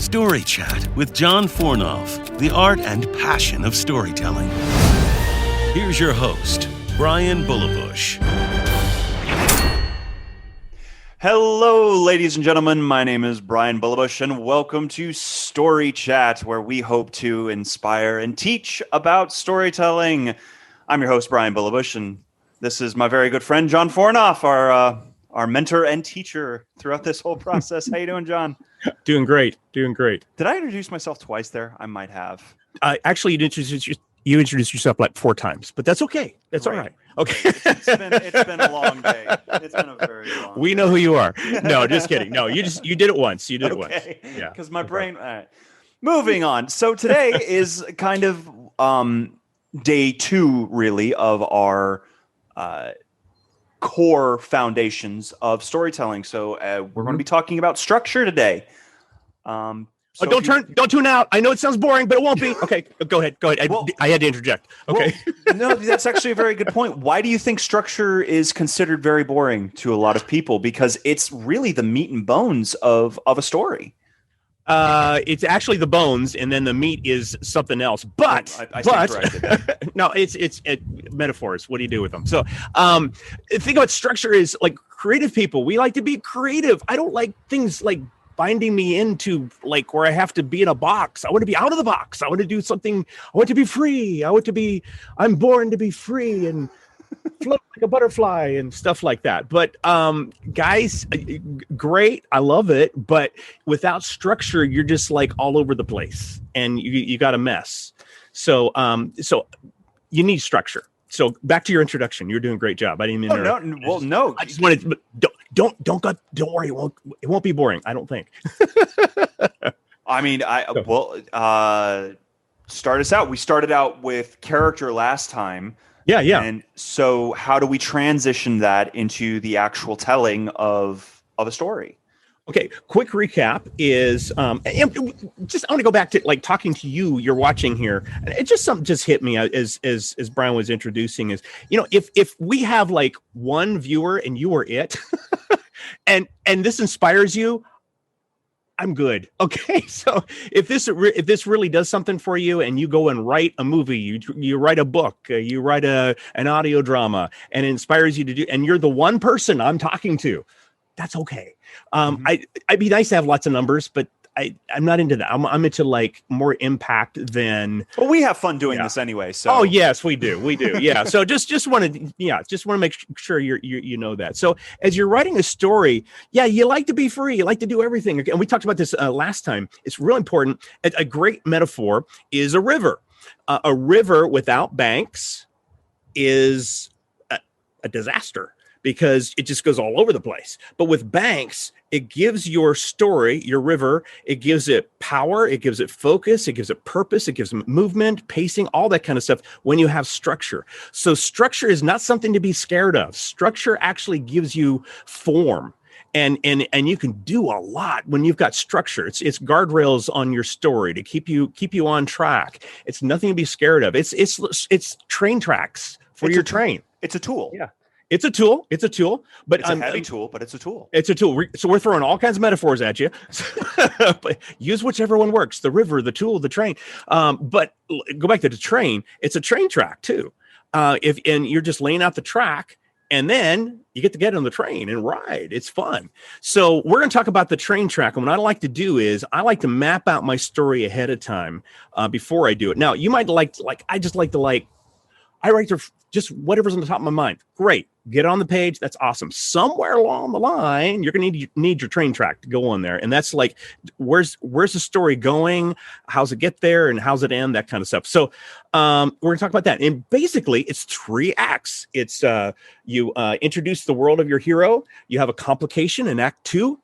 StoryChat with John Fornof, the art and passion of storytelling. Here's your host, Brian Bullabush. Hello, ladies and gentlemen. My name is Brian Bullabush, and welcome to StoryChat, where we hope to inspire and teach about storytelling. I'm your host, Brian Bullabush, and this is my very good friend, John Fornof, our mentor and teacher throughout this whole process. How you doing, John? Doing great. Did I introduce myself twice there? I might have. Actually, you introduced yourself like 4 times, but that's okay. That's all right. Okay. It's been a long day. It's been a very long We day. know who you are. No, just kidding. No, you did it once. You did it once. Yeah. Because my brain. All right. Moving on. So today is kind of day 2, really, of our core foundations of storytelling. So we're going to be talking about structure today. So don't tune out. I know it sounds boring, but it won't be. Okay, go ahead. I had to interject. Okay. Well, no, that's actually a very good point. Why do you think structure is considered very boring to a lot of people? Because it's really the meat and bones of a story. It's actually the bones, and then the meat is something else. But no, it's metaphors. What do you do with them? So, think about structure is like creative people. We like to be creative. I don't like things like binding me into like where I have to be in a box. I want to be out of the box. I want to do something. I want to be free. I'm born to be free and float like a butterfly and stuff like that. But guys, great. I love it. But without structure, you're just like all over the place and you got a mess. So you need structure. So back to your introduction. You're doing a great job. I didn't mean no. I just wanted don't worry. It won't be boring. I don't think. I mean, start us out. We started out with character last time. Yeah. And so how do we transition that into the actual telling of a story? Okay, quick recap is I want to go back to like talking to you. You're watching here. It just something just hit me as Brian was introducing is, if we have like one viewer and you are it, and this inspires you, I'm good. Okay, so if this really does something for you, and you go and write a movie, you write a book, you write an audio drama, and it inspires you to do, and you're the one person I'm talking to, that's okay. I'd be nice to have lots of numbers, but I'm not into that. I'm into like more impact than. Well, we have fun doing this anyway. So. Oh yes, we do. Yeah. So just want to make sure you know that. So as you're writing a story, you like to be free. You like to do everything. And we talked about this last time. It's really important. A great metaphor is a river. A river without banks is a disaster, because it just goes all over the place. But with banks, it gives your story, your river, it gives it power, it gives it focus, it gives it purpose, it gives it movement, pacing, all that kind of stuff when you have structure. So structure is not something to be scared of. Structure actually gives you form. And you can do a lot when you've got structure. It's guardrails on your story to keep you on track. It's nothing to be scared of. It's train tracks for your train. It's a tool. Yeah. It's a tool, but it's a heavy tool, but it's a tool. It's a tool. So we're throwing all kinds of metaphors at you. But use whichever one works. The river, the tool, the train. But go back to the train. It's a train track too. And you're just laying out the track, and then you get to get on the train and ride. It's fun. So we're going to talk about the train track. And what I like to do is I like to map out my story ahead of time before I do it. Now you might I write just whatever's on the top of my mind. Great. Get on the page. That's awesome. Somewhere along the line, you're going to need your train track to go on there. And that's like, where's the story going? How's it get there? And how's it end? That kind of stuff. So we're going to talk about that. And basically, it's 3 acts. It's you introduce the world of your hero. You have a complication in Act 2.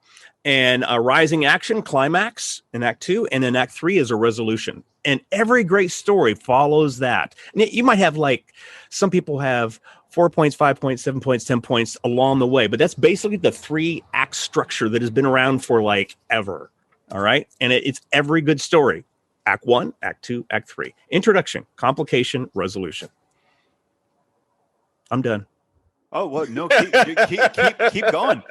And a rising action, climax in Act 2. And in Act 3 is a resolution. And every great story follows that. And you might have some people have 4 points, 5 points, 7 points, 10 points along the way. But that's basically the 3-act structure that has been around for ever. All right. And it's every good story. Act 1, Act 2, Act 3. Introduction, complication, resolution. I'm done. Oh, well, no, keep going.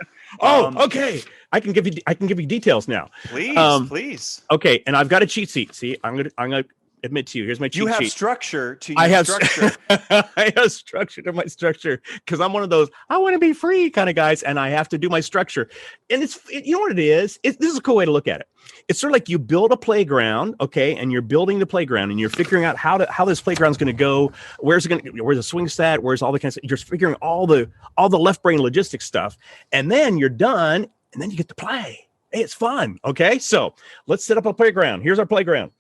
Okay. I can give you details now. Please. Okay, and I've got a cheat sheet. See, I'm gonna admit to you. Here's my cheat sheet. You have structure to your I have structure. I have structure to my structure because I'm one of those I want to be free kind of guys, and I have to do my structure. And you know what it is? This is a cool way to look at it. It's sort of like you build a playground, okay, and you're building the playground, and you're figuring out how this playground's going to go. Where's the swing set? Where's all the kinds of you're figuring all the left brain logistics stuff, and then you're done, and then you get to play. Hey, it's fun. Okay, so let's set up a playground. Here's our playground.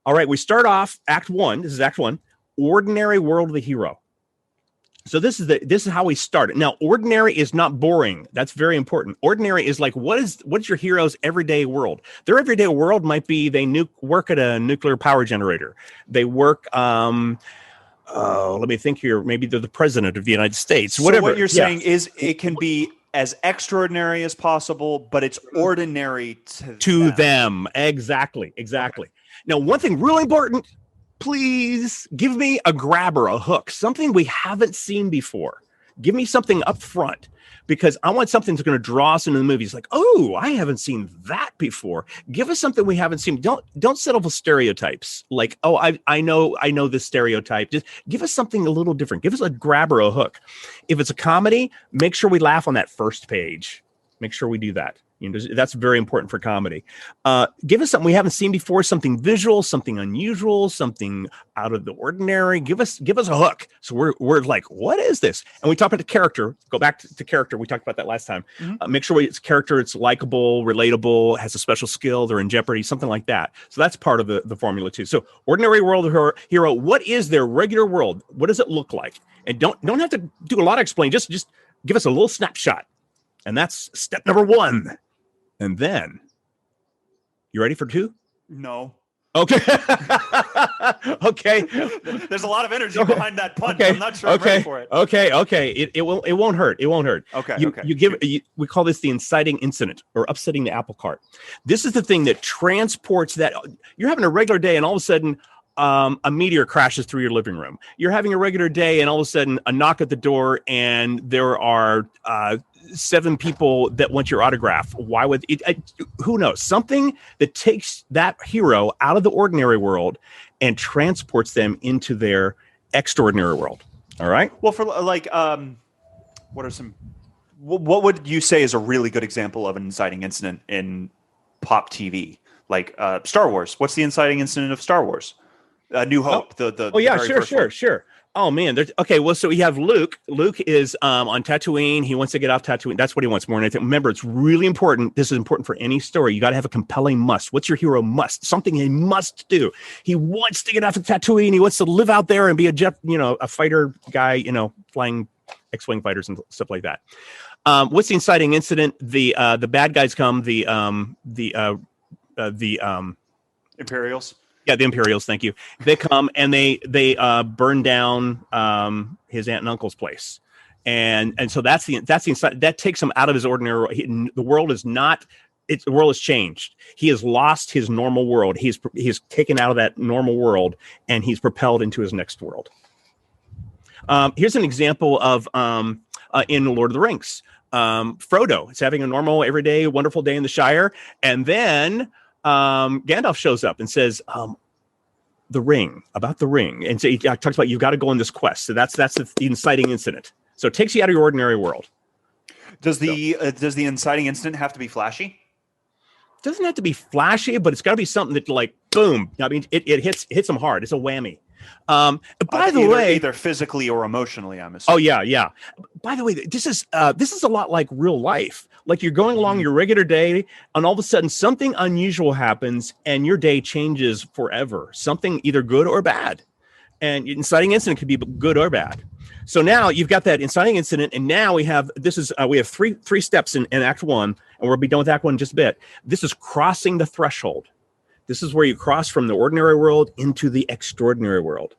All right, we start off Act 1. This is Act 1. Ordinary world of the hero. So this is how we start it. Now, ordinary is not boring. That's very important. Ordinary is like what's your hero's everyday world? Their everyday world might be they work at a nuclear power generator. They work. Let me think here. Maybe they're the president of the United States. So whatever. what you're saying is it can be as extraordinary as possible, but it's ordinary to them. Exactly. Now, one thing really important, please give me a grabber, a hook, something we haven't seen before. Give me something up front because I want something that's going to draw us into the movie. It's like, oh, I haven't seen that before. Give us something we haven't seen. Don't settle for stereotypes. Like, oh, I know this stereotype. Just give us something a little different. Give us a grabber, a hook. If it's a comedy, make sure we laugh on that first page. Make sure we do that. You know, that's very important for comedy. Give us something we haven't seen before, something visual, something unusual, something out of the ordinary. Give us a hook. So we're like, what is this? And we talk about the character. Go back to character. We talked about that last time. Mm-hmm. Make sure it's character. It's likable, relatable, has a special skill. They're in jeopardy, something like that. So that's part of the formula too. So ordinary world hero. What is their regular world? What does it look like? And don't have to do a lot of explaining. Just give us a little snapshot. And that's step number 1. And then, you ready for 2? No. Okay. Okay. There's a lot of energy behind that punch. Okay. I'm not sure I'm ready for it. Okay. It won't hurt. It won't hurt. Okay. We call this the inciting incident or upsetting the apple cart. This is the thing that transports that. You're having a regular day, and all of a sudden, a meteor crashes through your living room. You're having a regular day, and all of a sudden, a knock at the door, and there are 7 people that want your autograph. Why would it? Who knows? Something that takes that hero out of the ordinary world and transports them into their extraordinary world. All right. Well, for like, what would you say is a really good example of an inciting incident in pop TV? Like Star Wars. What's the inciting incident of Star Wars? New Hope. Sure. Oh man, okay. Well, so we have Luke. Luke is on Tatooine. He wants to get off Tatooine. That's what he wants more than anything. Remember, it's really important. This is important for any story. You got to have a compelling must. What's your hero must? Something he must do. He wants to get off of Tatooine. He wants to live out there and be a fighter guy. Flying X-wing fighters and stuff like that. What's the inciting incident? The bad guys come. The Imperials. Yeah, the Imperials. Thank you. They come and they burn down his aunt and uncle's place, and so that's the that takes him out of his ordinary. The world is not. The world has changed. He has lost his normal world. He's taken out of that normal world and he's propelled into his next world. Here's an example of in Lord of the Rings. Frodo is having a normal, everyday, wonderful day in the Shire, and then Gandalf shows up and says, the ring, and so he talks about you've got to go on this quest. So that's the inciting incident. So it takes you out of your ordinary world. Does the inciting incident have to be flashy? It doesn't have to be flashy, but it's got to be something that, like, boom. I mean, it hits them hard. It's a whammy. By the way, either physically or emotionally, I'm assuming. Oh yeah. By the way, this is a lot like real life. Like you're going along your regular day, and all of a sudden something unusual happens, and your day changes forever. Something either good or bad, and inciting incident could be good or bad. So now you've got that inciting incident, and now we have three steps in Act 1, and we'll be done with Act 1 in just a bit. This is crossing the threshold. This is where you cross from the ordinary world into the extraordinary world.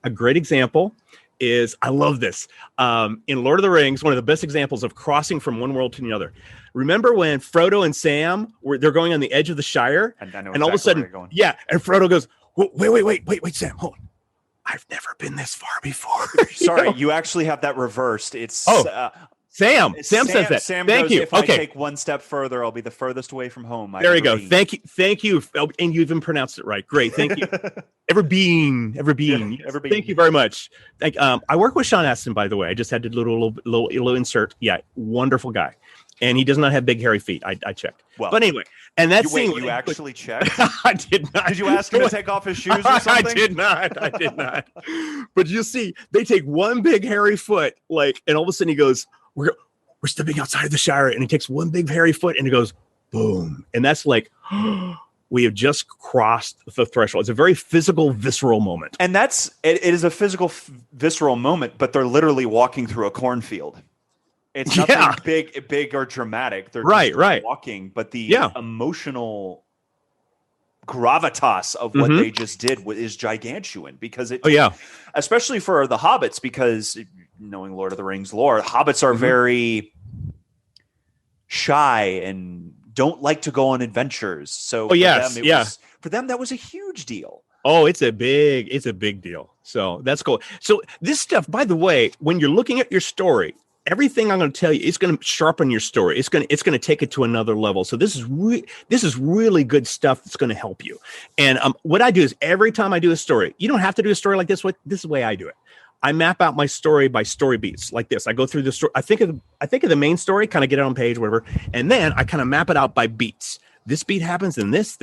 A great example is, I love this, in Lord of the Rings, one of the best examples of crossing from one world to the other. Remember when Frodo and Sam they're going on the edge of the Shire, and all of a sudden, and Frodo goes, wait, Sam, hold on. I've never been this far before. Sorry, you actually have that reversed. It's Sam says that. Sam Thank goes, you. If I Okay. take one step further, I'll be the furthest away from home. There you go. Thank you. Oh, and you even pronounced it right. Great. Thank you. Ever being. Thank you very much. I work with Sean Astin, by the way. I just had to do a little insert. Yeah, wonderful guy. And he does not have big hairy feet. I checked. Well, but anyway, and that scene. You actually checked? I did not. Did you ask him to take off his shoes or something? I did not. But you see, they take one big hairy foot, and all of a sudden he goes, "We're stepping outside of the Shire," and he takes one big hairy foot, and it goes, boom, and that's like, we have just crossed the threshold. It's a very physical, visceral moment, and it is a physical, visceral moment. But they're literally walking through a cornfield. It's nothing big or dramatic. They're just walking, but the emotional gravitas of what they just did is gigantuan because especially for the hobbits, because knowing Lord of the Rings lore, hobbits are very shy and don't like to go on adventures. So for them, that was a huge deal. Oh, it's a big deal. So that's cool. So this stuff, by the way, when you're looking at your story, everything I'm going to tell you, it's going to sharpen your story. It's going to take it to another level. So this is really good stuff that's going to help you. And what I do is every time I do a story, you don't have to do a story like this. This is the way I do it. I map out my story by story beats like this. I go through the story. I think of the main story, kind of get it on page, whatever, and then I kind of map it out by beats. This beat happens, then this.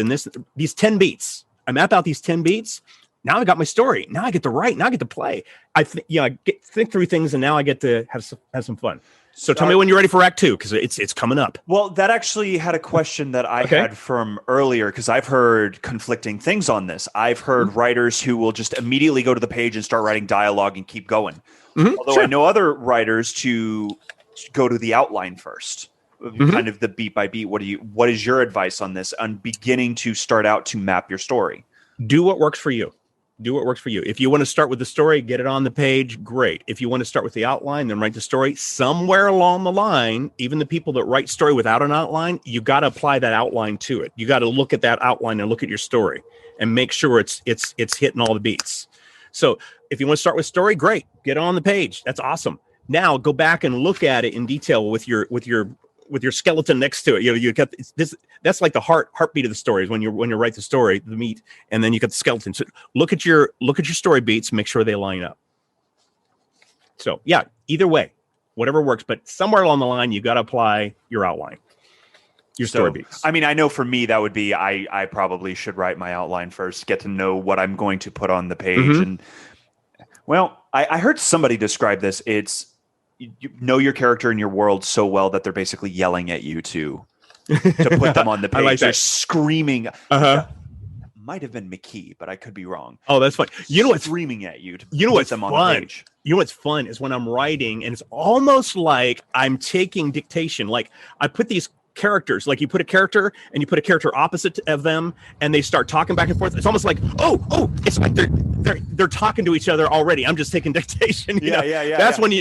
These 10 beats. I map out these 10 beats. Now I got my story. Now I get to write. Now I get to play. I think through things, and now I get to have some fun. So tell me when you're ready for Act 2, because it's coming up. Well, that actually had a question that I had from earlier, because I've heard conflicting things on this. I've heard writers who will just immediately go to the page and start writing dialogue and keep going. Although I know other writers to go to the outline first, kind of the beat by beat. What is your advice on this, on beginning to start out to map your story? Do what works for you. Do what works for you. If you want to start with the story, get it on the page, great. If you want to start with the outline, then write the story. Somewhere along the line, even the people that write story without an outline, you got to apply that outline to it. You got to look at that outline and look at your story and make sure it's hitting all the beats. So if you want to start with story, great. Get it on the page. That's awesome. Now go back and look at it in detail with your skeleton next to it. You got this. That's like the heartbeat of the story is when you write the story, the meat, and then you got the skeleton. So look at your story beats, make sure they line up. So yeah, either way, whatever works, but somewhere along the line, you got to apply your outline, your story beats. I mean, I know for me that would be I probably should write my outline first, get to know what I'm going to put on the page, and I heard somebody describe this. It's you know your character and your world so well that they're basically yelling at you to put them on the page. Like they're screaming. Might have been McKee, but I could be wrong. Oh, that's fun. You know what's screaming at you to put them fun? On the page. You know what's fun is when I'm writing and it's almost like I'm taking dictation. Like I put these characters, like you put a character and you put a character opposite of them and they start talking back and forth. It's almost like, it's like they're talking to each other already. I'm just taking dictation. Yeah. That's when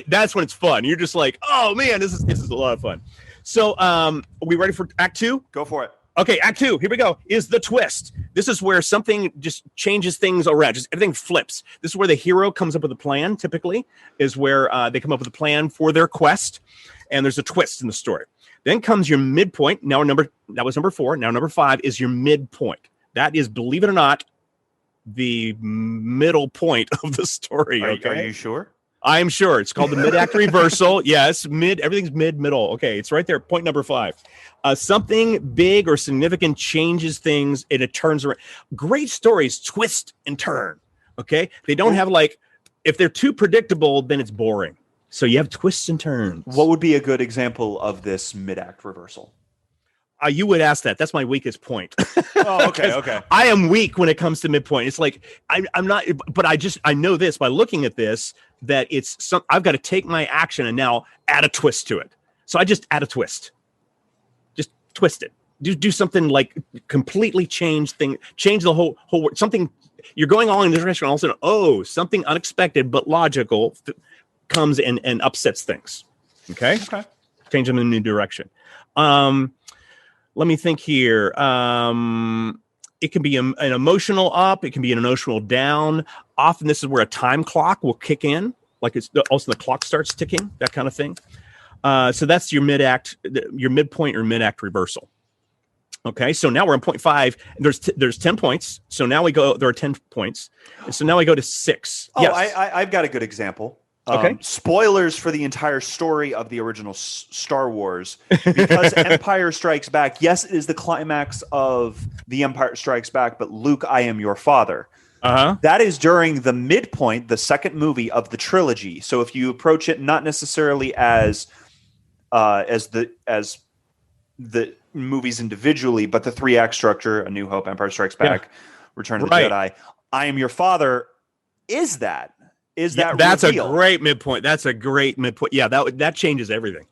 it's fun. You're just like, oh man, this is a lot of fun. So are we ready for Act 2? Go for it. Okay, Act 2, here we go, is the twist. This is where something just changes things around. Just everything flips. This is where the hero comes up with a plan, typically, is where they come up with a plan for their quest, and there's a twist in the story. Then comes your midpoint. That was number 4. Now number 5 is your midpoint. That is, believe it or not, the middle point of the story. Are you sure? I'm sure. It's called the mid-act reversal. Yes, everything's middle. Okay, it's right there. Point number 5. Something big or significant changes things and it turns around. Great stories twist and turn. Okay? They don't have if they're too predictable, then it's boring. So you have twists and turns. What would be a good example of this mid-act reversal? You would ask that. That's my weakest point. Oh, okay. I am weak when it comes to midpoint. It's like I'm not, but I know this by looking at this that I've got to take my action and now add a twist to it. So I just add a twist. Just twist it. Do something like completely change the whole something. You're going all in this direction. All of a sudden, something unexpected but logical comes and upsets things. Okay. Change them in a new direction. Let me think here. It can be an emotional up. It can be an emotional down. Often this is where a time clock will kick in. Like it's also the clock starts ticking, that kind of thing. So that's your mid-act, your midpoint or mid-act reversal. Okay, so now we're in point 5. There's 10 points. So now there are 10 points. And so now we go to 6. Oh, yes. I've got a good example. Okay. Spoilers for the entire story of the original Star Wars, because Empire Strikes Back, yes, it is the climax of The Empire Strikes Back, but Luke, I am your father. Uh-huh. That is during the midpoint, the second movie of the trilogy. So if you approach it not necessarily as the movies individually, but the 3-act structure, A New Hope, Empire Strikes Back, Return of the Jedi, I am your father, is that that's reveal. A great midpoint. That's a great midpoint. Yeah, that changes everything.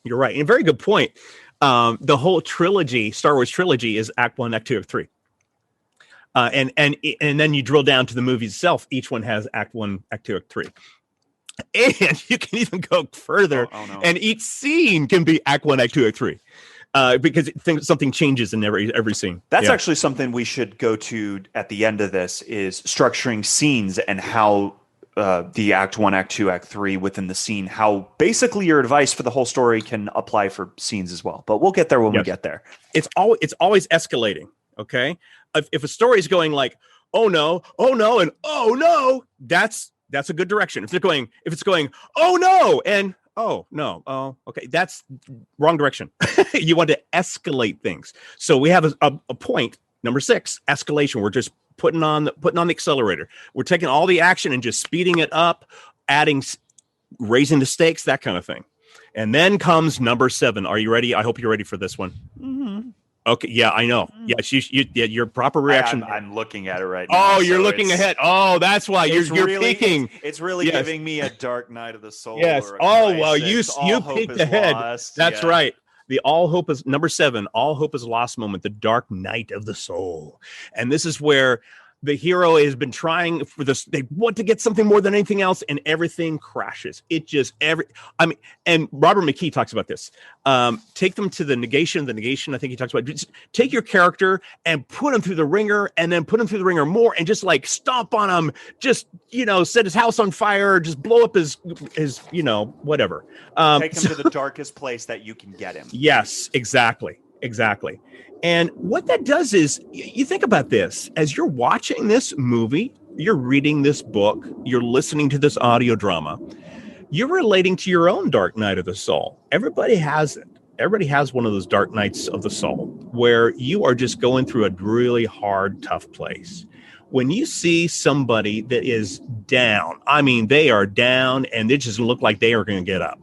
You're right. And a very good point. The whole trilogy, Star Wars trilogy, is Act 1, Act 2, Act 3. And then you drill down to the movie itself. Each one has Act 1, Act 2, Act 3. And you can even go further. No. And each scene can be Act 1, Act 2, Act 3. Because something changes in every scene. That's actually something we should go to at the end of this, is structuring scenes and how the Act 1, Act 2, Act 3 within the scene, how basically your advice for the whole story can apply for scenes as well. But we'll get there when we get there. It's always escalating, okay? If a story is going like, oh no, and oh no, that's a good direction. If it's going, oh no, and oh no, oh okay, that's wrong direction. You want to escalate things. So we have a point, number 6, escalation. We're just putting on the accelerator. We're taking all the action and just speeding it up, raising the stakes, that kind of thing. And then comes number 7. Are you ready? I hope you're ready for this one. Mm-hmm. Okay. Yeah, I know. Yeah, your proper reaction. I'm looking at it right now. Oh, you're looking ahead. Oh, that's why you're peeking. It's really giving me a Dark Night of the Soul. Yes. Oh, well, you peeked ahead. Lost. That's right. The all hope is number 7. All hope is lost moment. The Dark Night of the Soul, and this is where the hero has been trying for this. They want to get something more than anything else, and everything crashes. And Robert McKee talks about this. Take them to the negation. The negation, I think he talks about. Just take your character and put him through the ringer, and then put him through the ringer more, and just like stomp on him. Just set his house on fire. Just blow up his whatever. Take him to the darkest place that you can get him. Yes, exactly. And what that does is, you think about this, as you're watching this movie, you're reading this book, you're listening to this audio drama, you're relating to your own dark night of the soul. Everybody has it. Everybody has one of those dark nights of the soul where you are just going through a really hard, tough place. When you see somebody that is down, they are down and they just look like they are going to get up,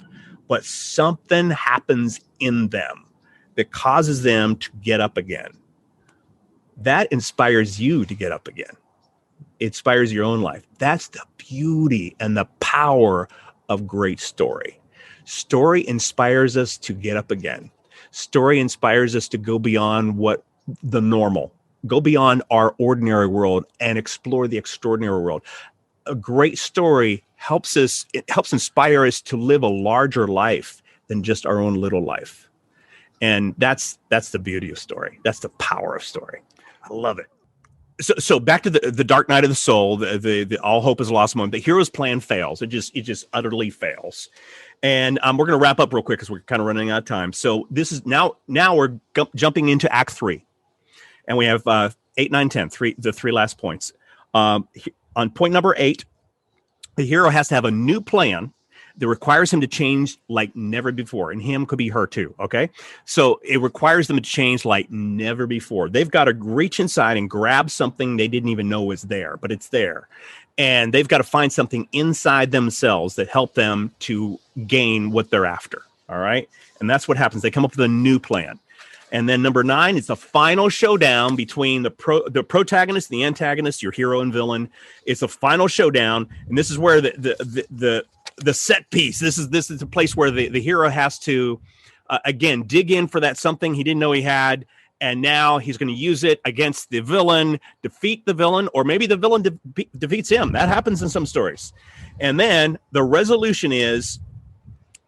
but something happens in them that causes them to get up again. That inspires you to get up again. It inspires your own life. That's the beauty and the power of great story. Story inspires us to get up again. Story inspires us to go beyond the normal, go beyond our ordinary world and explore the extraordinary world. A great story helps inspire us to live a larger life than just our own little life. And that's the beauty of story. That's the power of story. I love it. So back to the Dark Night of the Soul, the all hope is lost moment. The hero's plan fails. It just utterly fails. And we're going to wrap up real quick because we're kind of running out of time. So this is now we're jumping into Act 3, and we have 8, 9, 10, the 3 last points. On point number 8, the hero has to have a new plan that requires him to change like never before. And him could be her too, okay? So it requires them to change like never before. They've got to reach inside and grab something they didn't even know was there, but it's there. And they've got to find something inside themselves that help them to gain what they're after, all right? And that's what happens. They come up with a new plan. And then number 9 is the final showdown between the protagonist and the antagonist, your hero and villain. It's a final showdown, and this is where the set piece. This is the place where the hero has to again dig in for that something he didn't know he had, and now he's going to use it against the villain, defeat the villain, or maybe the villain defeats him. That happens in some stories. And then the resolution is,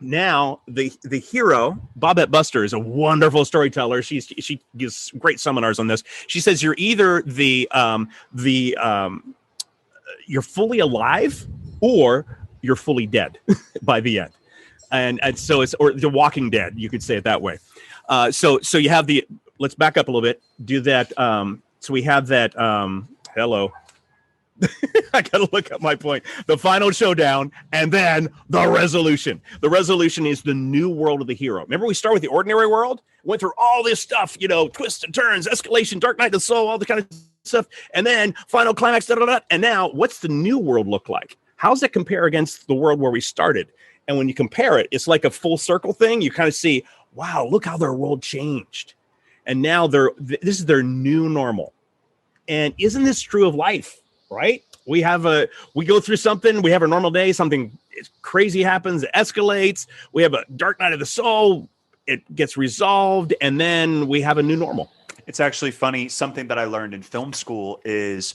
now the hero, Bobette Buster, is a wonderful storyteller. She gives great seminars on this. She says you're either you're fully alive or you're fully dead by the end. and so it's, or The Walking Dead, you could say it that way. So you have the, let's back up a little bit, do that. So we have that, hello. I gotta look up my point. The final showdown, and then the resolution. The resolution is the new world of the hero. Remember, we start with the ordinary world, went through all this stuff, twists and turns, escalation, Dark Knight of the Soul, all the kind of stuff, and then final climax, and now what's the new world look like? How's that compare against the world where we started? And when you compare it, it's like a full circle thing. You kind of see, wow, look how their world changed. And now this is their new normal. And isn't this true of life? Right? We go through something, we have a normal day, something crazy happens, it escalates, we have a Dark Night of the Soul, it gets resolved, and then we have a new normal. It's actually funny. Something that I learned in film school is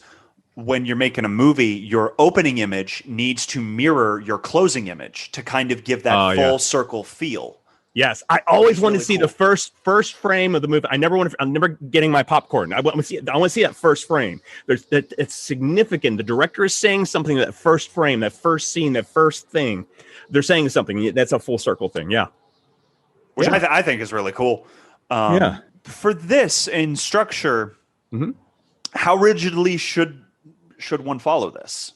when you're making a movie, your opening image needs to mirror your closing image to kind of give that full circle feel. Yes, I always want to see the first frame of the movie. I'm never getting my popcorn. I want to see that first frame. It's significant. The director is saying something. That first frame, that first scene, that first thing, they're saying something. That's a full circle thing. Yeah, which I think is really cool. For this in structure, how rigidly should one follow this?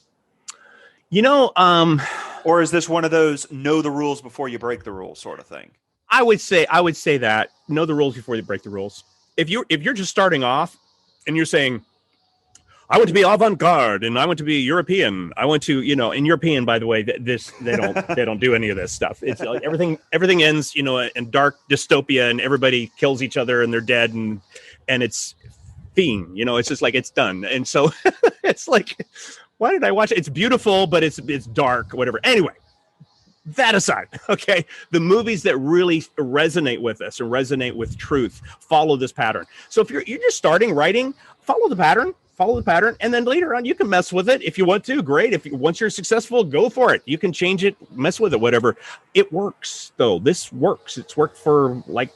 Or is this one of those know the rules before you break the rules sort of thing? I would say that know the rules before you break the rules. If you're just starting off and you're saying, I want to be avant-garde and I want to be European. I want to, in European, by the way, they don't do any of this stuff. It's like everything ends, in dark dystopia and everybody kills each other and they're dead and it's theme, it's just like it's done. And so it's like, why did I watch it? It's beautiful, but it's dark, whatever. Anyway, that aside, okay, the movies that really resonate with us and resonate with truth follow this pattern. So if you're just starting writing, follow the pattern, and then later on you can mess with it if you want to. Great. Once you're successful, go for it. You can change it, mess with it, whatever. It works though. This works. It's worked for like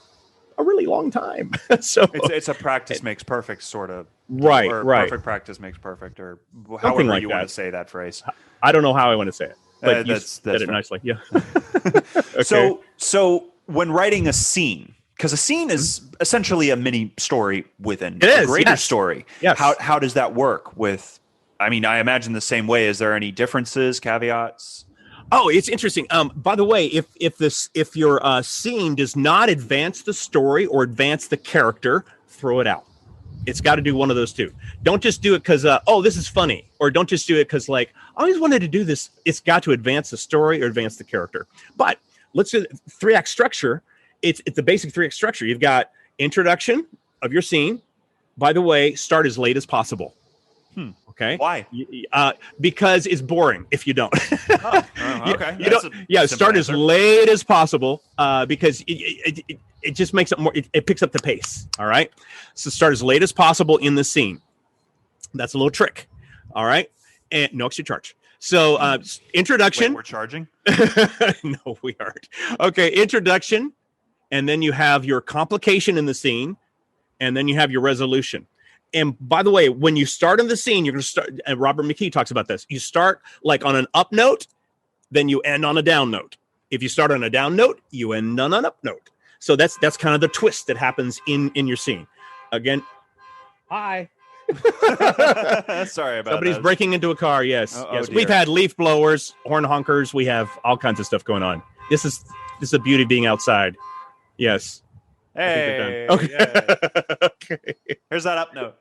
a really long time. So it's a practice makes perfect sort of. Right. Perfect practice makes perfect, or however like you want to say that phrase. I don't know how I want to say it, but you said it nicely. Yeah. Okay. So when writing a scene, because a scene is essentially a mini story within a greater story. Yes. How does that work with? I mean, I imagine the same way. Is there any differences, caveats? Oh, it's interesting. By the way, if your scene does not advance the story or advance the character, throw it out. It's got to do one of those two. Don't just do it because, this is funny. Or don't just do it because, like, I always wanted to do this. It's got to advance the story or advance the character. But let's do 3-act structure. It's the basic 3-act structure. You've got introduction of your scene. By the way, start as late as possible. Okay. Why? Because it's boring if you don't. Okay. Start as late as possible because it just makes it more. It picks up the pace. All right. So start as late as possible in the scene. That's a little trick. All right. And no extra charge. So introduction. Wait, we're charging? No, we aren't. Okay. Introduction, and then you have your complication in the scene, and then you have your resolution. And by the way, when you start in the scene, you're going to start, and Robert McKee talks about this. You start like on an up note, then you end on a down note. If you start on a down note, you end on an up note. So that's kind of the twist that happens in your scene. Again, hi. Sorry about Somebody's that. breaking into a car. Yes. Yes. Dear. We've had leaf blowers, horn honkers. We have all kinds of stuff going on. This is the beauty of being outside. Yes. Hey. Okay. Yeah. Okay. Here's that up note.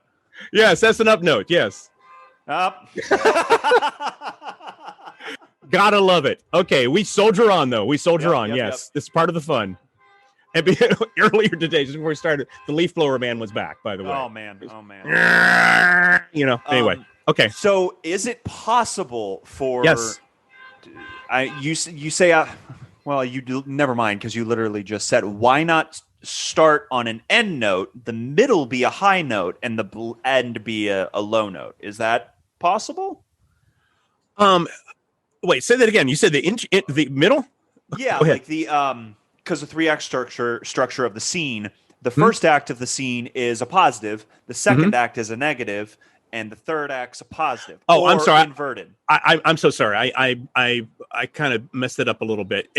Yes, that's an up note. Yes. Up. Gotta love it. Okay, we soldier on though. We soldier on. Yep. This is part of the fun. And earlier today, just before we started, the leaf blower man was back. By the way. Oh man. Anyway. Okay. So, is it possible for? Yes. You say. Well, you do. Never mind, because you literally just said, why not start on an end note, the middle be a high note, and the end be a low note? Is that possible? Wait, say that again. You said the middle? Yeah, like the because the 3-act structure of the scene, the first act of the scene is a positive, the second act is a negative, and the third act's a positive. Oh, I'm sorry. Inverted. I'm so sorry. I kind of messed it up a little bit.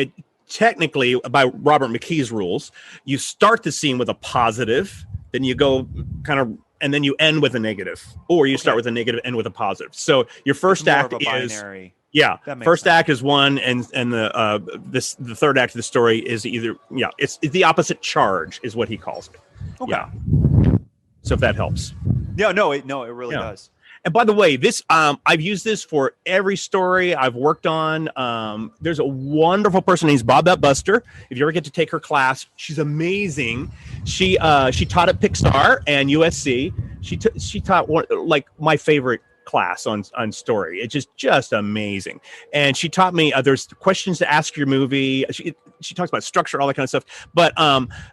technically, by Robert McKee's rules, you start the scene with a positive, then you go kind of, and then you end with a negative, or you start with a negative, end with a positive. So your first act is binary. Yeah, first sense. act is one, and the third act of the story is either it's the opposite charge is what he calls it. Okay. Yeah. So if that helps. Yeah, no, it really does. And by the way, this I've used this for every story I've worked on. There's a wonderful person named Bobette Buster. If you ever get to take her class, she's amazing. She taught at Pixar and USC. She taught like my favorite class on story. It's just amazing. And she taught me there's questions to ask your movie. She talks about structure, all that kind of stuff. But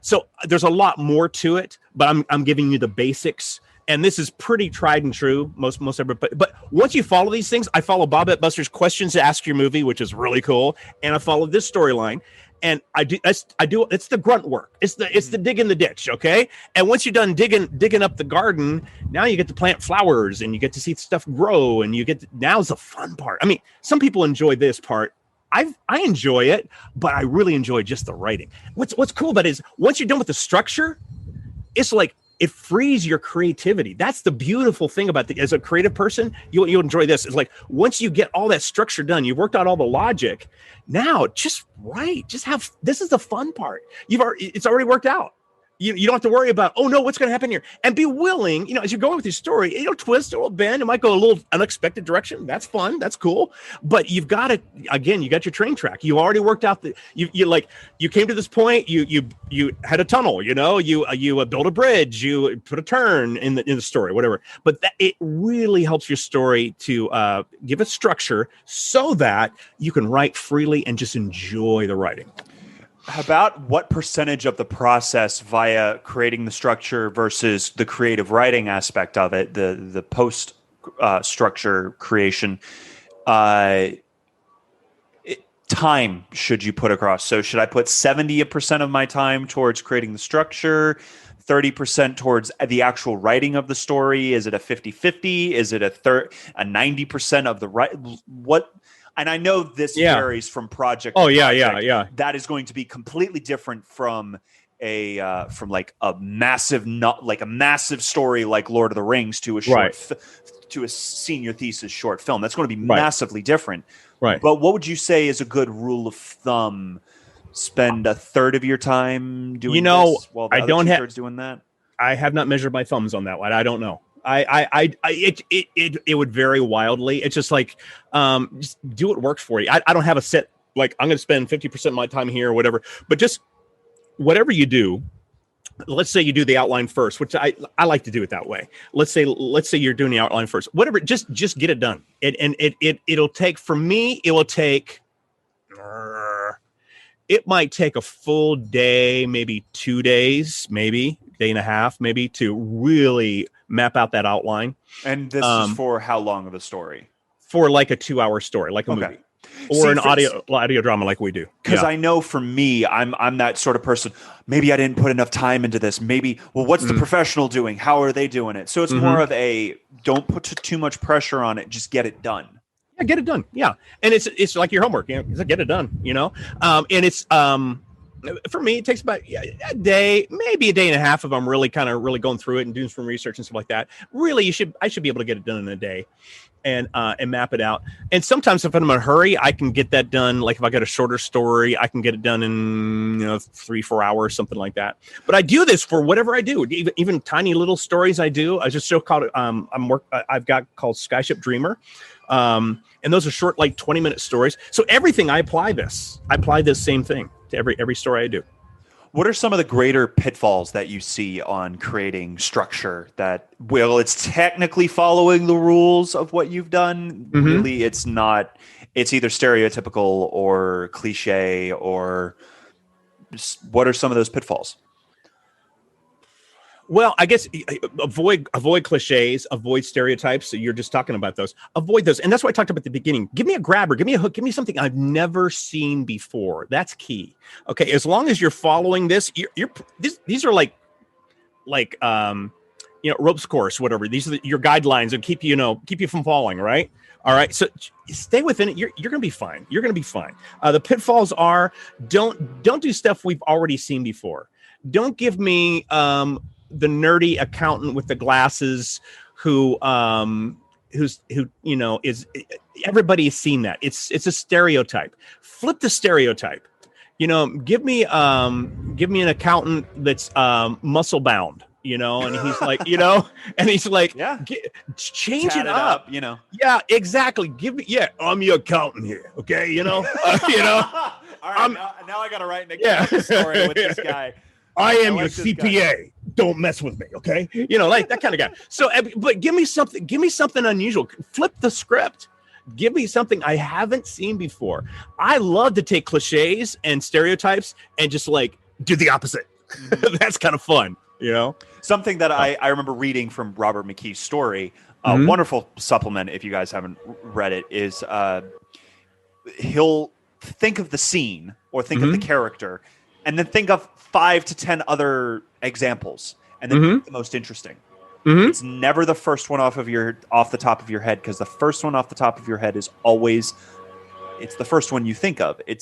so there's a lot more to it. But I'm giving you the basics. And this is pretty tried and true, most everybody. But once you follow these things, I follow Bobette Buster's questions to ask your movie, which is really cool. And I follow this storyline. And I do it's the grunt work. It's the dig in the ditch, okay? And once you're done digging up the garden, now you get to plant flowers and you get to see stuff grow, and now's the fun part. I mean, some people enjoy this part. I enjoy it, but I really enjoy just the writing. What's cool about it is once you're done with the structure, it's like it frees your creativity. That's the beautiful thing about as a creative person, you'll enjoy this. It's like once you get all that structure done, you've worked out all the logic. Now just write. This is the fun part. It's already worked out. You don't have to worry about, oh no, what's going to happen here? And be willing, as you're going with your story, it'll twist, it'll bend, it might go a little unexpected direction. That's fun. That's cool. But you've got to, again, you got your train track. You already worked out you came to this point, you had a tunnel, you built a bridge, you put a turn in the story, whatever. But it really helps your story to give it structure so that you can write freely and just enjoy the writing. About what percentage of the process via creating the structure versus the creative writing aspect of it, the post structure creation, time should you put across? So should I put 70% of my time towards creating the structure, 30% towards the actual writing of the story? Is it a 50-50? Is it a 90% of the what? And I know this varies from project. Oh, to yeah. project. That is going to be completely different from a massive story like Lord of the Rings to a short to a senior thesis short film. That's going to be massively different. Right. But what would you say is a good rule of thumb? Spend a third of your time doing this while the other two-thirds doing that? I have not measured my thumbs on that one. I don't know. It would vary wildly. It's just like, just do what works for you. I don't have a set, like I'm going to spend 50% of my time here or whatever, but just whatever you do, let's say you do the outline first, which I like to do it that way. Let's say you're doing the outline first, whatever, just get it done. It'll take, for me, it might take a full day, maybe 2 days, maybe day and a half, maybe, to really map out that outline. And this is for how long of a story? For like a 2-hour story, like a movie. Or an audio drama like we do. Because I know for me, I'm that sort of person. Maybe I didn't put enough time into this. Maybe, what's the professional doing? How are they doing it? So it's more of a, don't put too much pressure on it. Just get it done. Yeah, get it done. Yeah. And it's like your homework, get it done, and it's, for me, it takes about a day, maybe a day and a half if I'm really going through it and doing some research and stuff like that. Really, I should be able to get it done in a day and map it out. And sometimes if I'm in a hurry, I can get that done. Like if I got a shorter story, I can get it done in 3-4 hours, something like that. But I do this for whatever I do, even tiny little stories I do. I just called I've got called Skyship Dreamer. And those are short, like 20-minute stories. So everything I apply this same thing to every story I do. What are some of the greater pitfalls that you see on creating structure that, it's technically following the rules of what you've done? Really, it's not, it's either stereotypical or cliche, or what are some of those pitfalls? Well, I guess avoid cliches, avoid stereotypes. So you're just talking about those. Avoid those. And that's what I talked about at the beginning. Give me a grabber, give me a hook, give me something I've never seen before. That's key. Okay. As long as you're following this, these are like ropes course, whatever. These are your guidelines and keep you from falling, right? All right, so stay within it. You're going to be fine. You're going to be fine. The pitfalls are don't do stuff we've already seen before. Don't give me the nerdy accountant with the glasses who is everybody's seen that. It's a stereotype. Flip the stereotype. Give me an accountant that's muscle bound. And he's like, Yeah. Change Tat it up. Yeah, exactly. I'm your accountant here. Okay. All right, now I got to write an accounting story with this guy. I am your like this CPA. Don't mess with me. Okay. Like that kind of guy. So, but give me something unusual. Flip the script. Give me something I haven't seen before. I love to take cliches and stereotypes and just like do the opposite. That's kind of fun. Something that I remember reading from Robert McKee's story, a wonderful supplement, if you guys haven't read it, is he'll think of the scene or think of the character and then think of 5 to 10 other examples and then pick the most interesting. It's never the first one off the top of your head, because the first one off the top of your head is always it's the first one you think of. It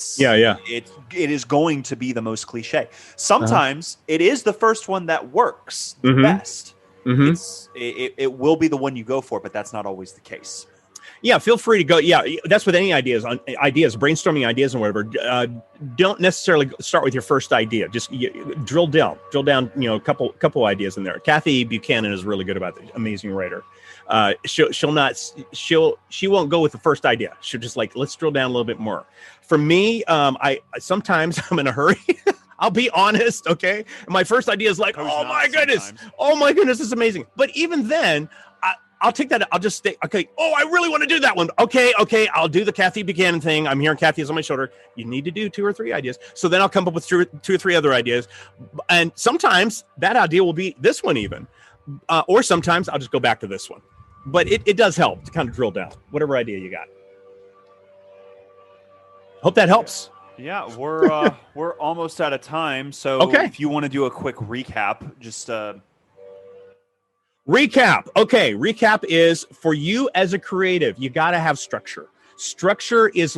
is going to be the most cliche. Sometimes it is the first one that works the best. It will be the one you go for, but that's not always the case. Yeah, feel free to go. Yeah, that's with any brainstorming ideas and whatever. Don't necessarily start with your first idea. Just drill down. A couple ideas in there. Kathy Buchanan is really good about it. Amazing writer. She won't go with the first idea. She'll just let's drill down a little bit more. For me, I sometimes I'm in a hurry. I'll be honest. Okay. My first idea is oh my goodness, this is amazing. But even then, I'll take that. I'll just stay. Okay. Oh, I really want to do that one. Okay. I'll do the Kathy Buchanan thing. I'm hearing Kathy's on my shoulder. You need to do 2 or 3 ideas. So then I'll come up with 2 or 3 other ideas. And sometimes that idea will be this one even. Or sometimes I'll just go back to this one. But it does help to kind of drill down whatever idea you got. Hope that helps. Yeah, we're almost out of time. So if you want to do a quick recap, just Recap. Okay, recap is for you as a creative, you got to have structure. Structure is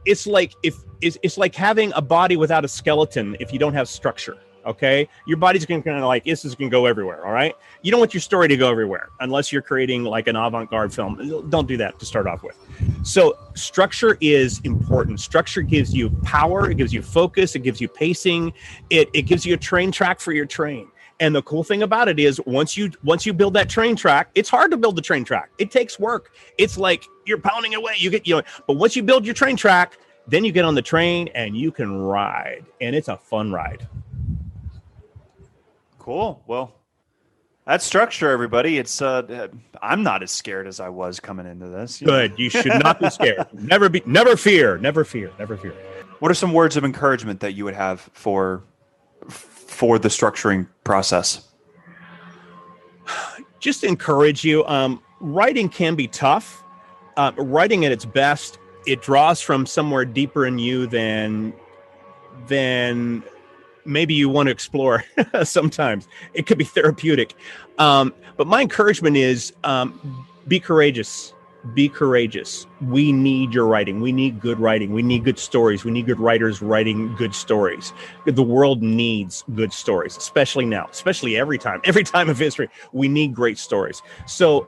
it's like having a body without a skeleton if you don't have structure. Okay, your body's going to kind of this is going to go everywhere. All right, you don't want your story to go everywhere unless you're creating an avant-garde film. Don't do that to start off with. So structure is important. Structure gives you power. It gives you focus. It gives you pacing. It gives you a train track for your train. And the cool thing about it is once you build that train track, it's hard to build the train track. It takes work. It's like you're pounding away. But once you build your train track, then you get on the train and you can ride, and it's a fun ride. Cool. Well, that's structure, everybody. It's I'm not as scared as I was coming into this. Good. You should not be scared. Never fear. What are some words of encouragement that you would have for the structuring process? Just encourage you. Writing can be tough. Writing at its best, it draws from somewhere deeper in you than maybe you want to explore. Sometimes it could be therapeutic. But my encouragement is be courageous. Be courageous. We need your writing. We need good writing. We need good stories. We need good writers writing good stories. The world needs good stories, especially now, especially every time of history. We need great stories. So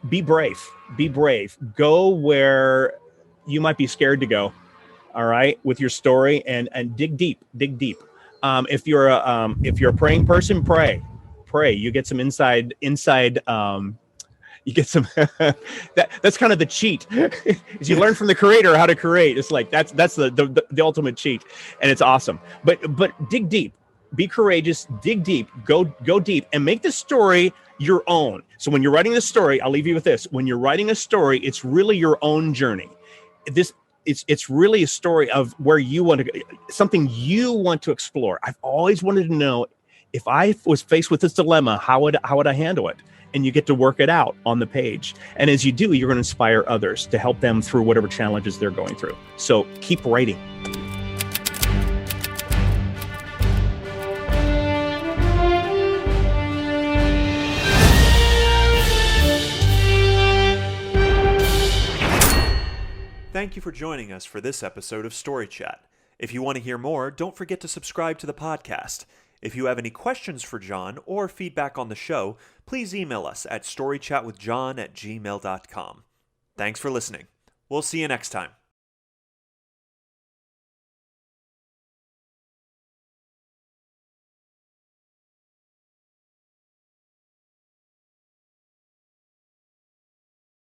be brave. Be brave. Go where you might be scared to go. All right, with your story, and dig deep. Dig deep. If you're a praying person, pray. You get some inside. You get some. That's kind of the cheat. Is you learn from the creator how to create. It's that's the ultimate cheat, and it's awesome. But dig deep. Be courageous. Dig deep. Go deep, and make the story your own. So when you're writing the story, I'll leave you with this. When you're writing a story, it's really your own journey. It's really a story of where you want to go, something you want to explore. I've always wanted to know, if I was faced with this dilemma, how would I handle it? And you get to work it out on the page. And as you do, you're going to inspire others to help them through whatever challenges they're going through. So keep writing. Thank you for joining us for this episode of StoryChat. If you want to hear more, don't forget to subscribe to the podcast. If you have any questions for John or feedback on the show, please email us at storychatwithjohn@gmail.com. Thanks for listening. We'll see you next time.